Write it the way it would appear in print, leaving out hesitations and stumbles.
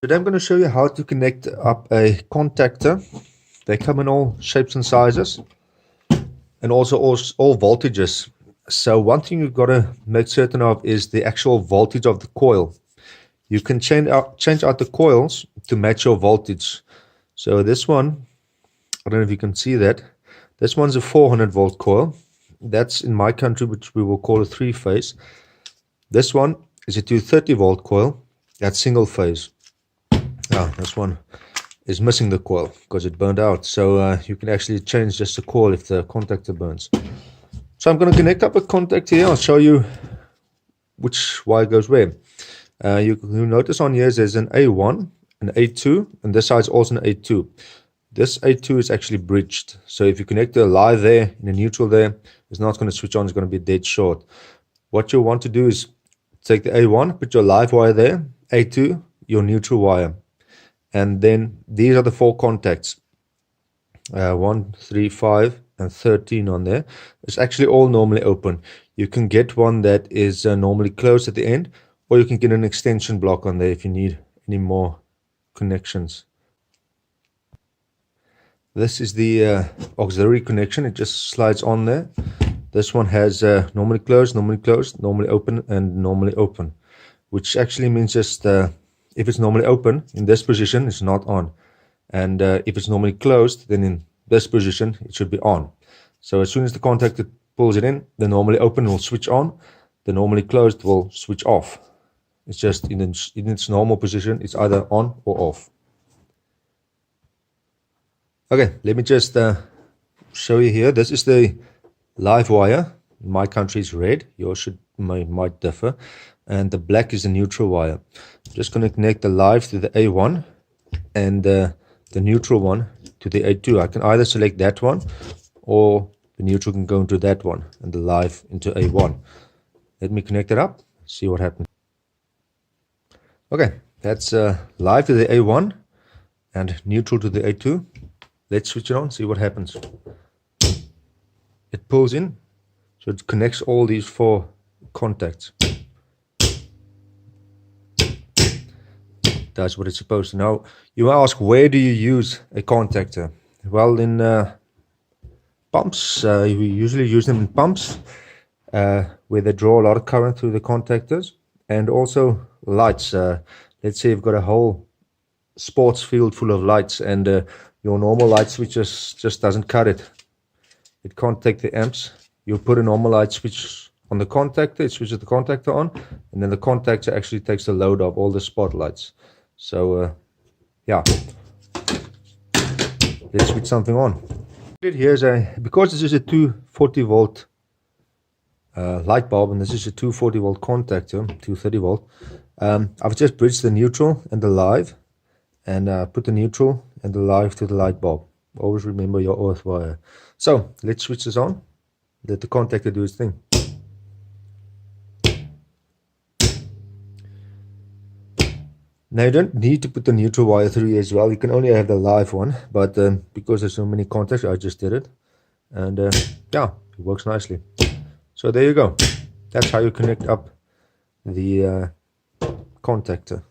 Today I'm going to show you how to connect up a contactor. They come in all shapes and sizes and also all voltages. So one thing you've got to make certain of is the actual voltage of the coil. You can change out the coils to match your voltage. So this one, I don't know if you can see that. This one's a 400 volt coil. That's in my country, which we will call a 3-phase. This one is a 230 volt coil. That's single phase. This one is missing the coil because it burned out. So you can actually change just the coil if the contactor burns. So I'm going to connect up a contactor here. I'll show you which wire goes where. You notice on here there's an A1, an A2, and this side's also an A2. This A2 is actually bridged. So if you connect the live there and the neutral there, it's not going to switch on. It's going to be dead short. What you want to do is take the A1, put your live wire there, A2, your neutral wire. And then these are the 4 contacts. 1, 3, 5, and 13 on there. It's actually all normally open. You can get one that is normally closed at the end, or you can get an extension block on there if you need any more connections. This is the auxiliary connection. It just slides on there. This one has normally closed, normally open, and normally open, which actually means just if it's normally open, in this position, it's not on. And if it's normally closed, then in this position, it should be on. So as soon as the contactor pulls it in, the normally open will switch on. The normally closed will switch off. It's just in its normal position, it's either on or off. Okay, let me just show you here. This is the live wire. In my country is red. Yours might differ. And the black is the neutral wire. I'm just going to connect the live to the A1 and the neutral one to the A2. I can either select that one, or the neutral can go into that one and the live into A1. Let me connect it up, see what happens. Okay, that's live to the A1 and neutral to the A2. Let's switch it on, see what happens. It pulls in, so it connects all these 4 contacts. That's what it's supposed to. Now, you ask, where do you use a contactor? Well, in pumps, we usually use them in pumps where they draw a lot of current through the contactors, and also lights. Let's say you've got a whole sports field full of lights, and your normal light switch just doesn't cut it. It can't take the amps. You put a normal light switch on the contactor, it switches the contactor on, and then the contactor actually takes the load of all the spotlights. So yeah, let's switch something on. Here's because this is a 240 volt light bulb, and this is a 240 volt contactor, 230 volt. I've just bridged the neutral and the live, and put the neutral and the live to the light bulb. Always remember your earth wire. So let's switch this on. Let the contactor do its thing. Now you don't need to put the neutral wire through here as well. You can only have the live one, but because there's so many contacts, I just did it, and yeah, it works nicely. So there you go. That's how you connect up the contactor.